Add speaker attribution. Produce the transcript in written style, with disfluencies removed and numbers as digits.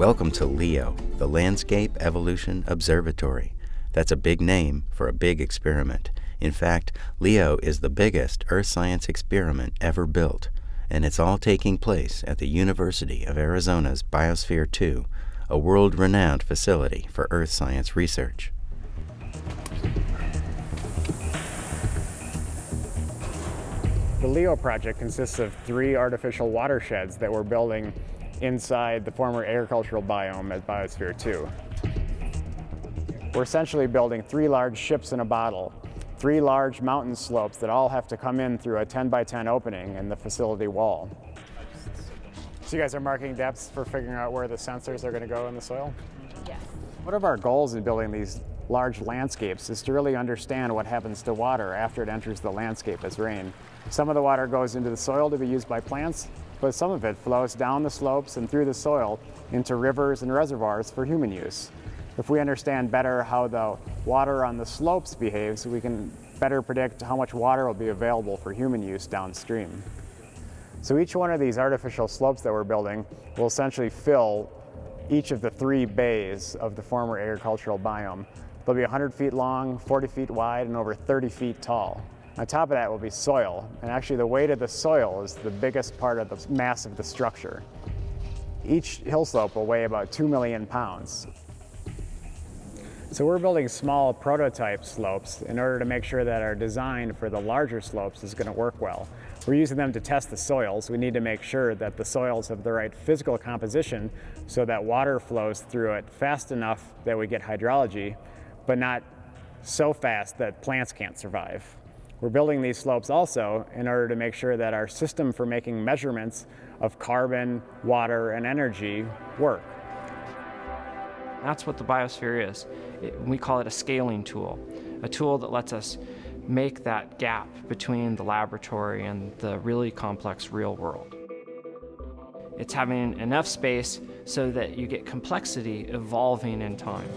Speaker 1: Welcome to LEO, the Landscape Evolution Observatory. That's a big name for a big experiment. In fact, LEO is the biggest earth science experiment ever built, and it's all taking place at the University of Arizona's Biosphere 2, a world-renowned facility for earth science research.
Speaker 2: The LEO project consists of 3 artificial watersheds that we're building inside the former agricultural biome at Biosphere 2. We're essentially building 3 large ships in a bottle, 3 large mountain slopes that all have to come in through a 10 by 10 opening in the facility wall. So you guys are marking depths for figuring out where the sensors are going to go in the soil?
Speaker 3: Yes.
Speaker 2: One of our goals in building these large landscapes is to really understand what happens to water after it enters the landscape as rain. Some of the water goes into the soil to be used by plants, but some of it flows down the slopes and through the soil into rivers and reservoirs for human use. If we understand better how the water on the slopes behaves, we can better predict how much water will be available for human use downstream. So each one of these artificial slopes that we're building will essentially fill each of the 3 bays of the former agricultural biome. They'll be 100 feet long, 40 feet wide, and over 30 feet tall. On top of that will be soil, and actually the weight of the soil is the biggest part of the mass of the structure. Each hill slope will weigh about 2 million pounds. So we're building small prototype slopes in order to make sure that our design for the larger slopes is going to work well. We're using them to test the soils. We need to make sure that the soils have the right physical composition so that water flows through it fast enough that we get hydrology, but not so fast that plants can't survive. We're building these slopes also in order to make sure that our system for making measurements of carbon, water, and energy work.
Speaker 4: That's what the biosphere is. We call it a scaling tool, a tool that lets us make that gap between the laboratory and the really complex real world. It's having enough space so that you get complexity evolving in time.